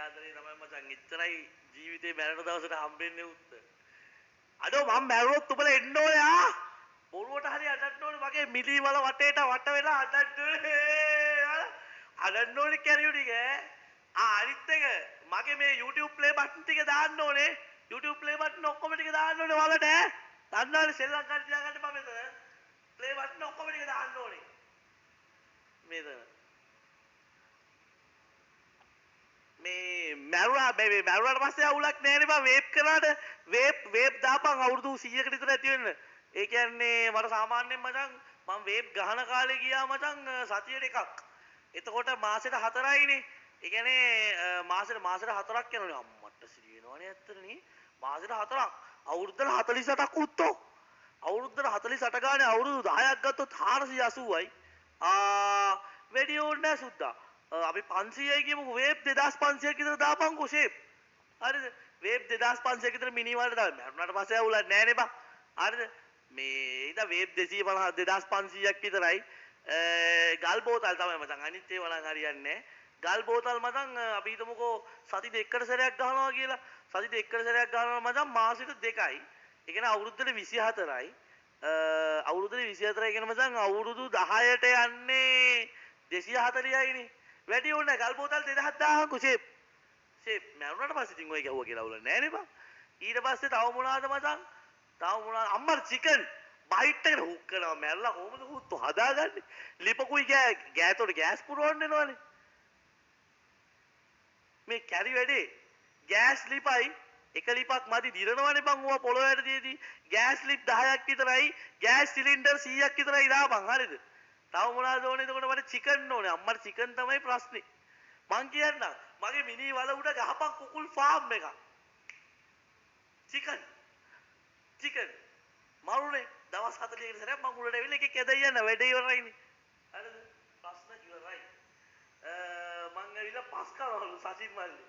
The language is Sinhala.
ආදරේ තමයි මචං එච්චරයි ජීවිතේ මැරෙන දවසට හම්බෙන්නේ උත්තර. අඩෝ මම මැරුණොත් උඹලා එන්න ඕනේ ආ. බොරුවට හරි අඩන්න ඕනේ මගේ මිලි වල වටේට වට වෙලා අඩන්න ඕනේ. අඩන්න ඕනේ කැරියෝ ටික. අනිත් එක මගේ මේ YouTube play button ටික දාන්න ඕනේ. YouTube play button ඔක්කොම ටික දාන්න ඕනේ වලට ඈ. දන්නවනේ සෙල්ලම් කරලා තියාගන්න මම මෙතන. play button ඔක්කොම ටික දාන්න ඕනේ. මෙතන. මේ මැරුණාට පස්සේ අවුලක් නෑනේ බං වේප් කරාට වේප් දාපන් අවුරුදු 100කට විතර ඇති වෙන්න. ඒ කියන්නේ මට සාමාන්‍යයෙන් මචං මම වේප් ගහන කාලේ ගියා මචං සතියට එකක්. එතකොට මාසෙට 4යිනේ. ඒ කියන්නේ මාසෙට 4ක් යනවනේ අම්මට සිරි වෙනවනේ ඇත්තටනේ. මාසෙට 4ක් අවුරුද්දට 48ක් උත්තෝ. අවුරුද්දට 48 ගානේ අවුරුදු 10ක් ගත්තොත් 480යි. වැඩි ඕනේ නෑ සුද්දා. අපි 500යි කියමුකෝ වේබ් 2500ක් විතර දාපන්කෝ ෂේප්. හරිද? වේබ් 2500ක් විතර මිනි වලට දාන්න. මරුණාට පස්සේ අවුලක් නෑ නේ බං. හරිද? මේ ඉතින් වේබ් 250 2500ක් විතරයි. ගල් බෝතල් තමයි මචං. අනිත් ඒවා නම් හරියන්නේ නෑ. ගල් බෝතල් මචං අපි හිතමුකෝ සති දෙකකට සැරයක් ගහනවා කියලා. සති දෙකකට සැරයක් ගහනවා මචං මාසෙට 2යි. ඒ කියන්නේ අවුරුද්දට 24යි. අවුරුද්දට 24යි කියන මචං අවුරුදු 10ට යන්නේ 240යිනේ. වැඩි ඕනේ ගල් බෝතල් 2000 කුෂේ ෂේප් මරුණාට පස්සේ ඉතින් ඔය ගැහුවා කියලා අවුල නෑ නේ බං. ඊට පස්සේ තව මොනවාද මචං? තව මොනවාද අම්මා චිකන් බයිට් එකට හුක් කරනවා මැරලා කොහොමද හුත්තු හදාගන්නේ? ලිපකුයි ගෑතොට ගෑස් පුරවන්න වෙනවනේ. මේ කැරි වැඩේ ගෑස් ලිපයි එක ලිපක් මදි දිරනවනේ බං ඕවා පොළොවට තියදී ගෑස් ලිප් 10ක් විතරයි ගෑස් සිලින්ඩර් 100ක් විතරයි දාපන් හරිද? තව මොනවද ඕනේ එතකොට මට චිකන් ඕනේ අම්මට චිකන් තමයි ප්‍රශ්නේ මං කියන්නම් මගේ මිනි වල උඩ ගහපන් කුකුල් ෆාම් එකක් චිකන් මරුනේ දවස් 40කට සැරයක් මං උඩට ඇවිල්ලා එකෙක් ඇදයි යන වැඩේ ඉවරයිනේ හරිද ප්‍රශ්න ඉවරයි මං ඇවිල්ලා පස් කරවලු සචින් මල්ලි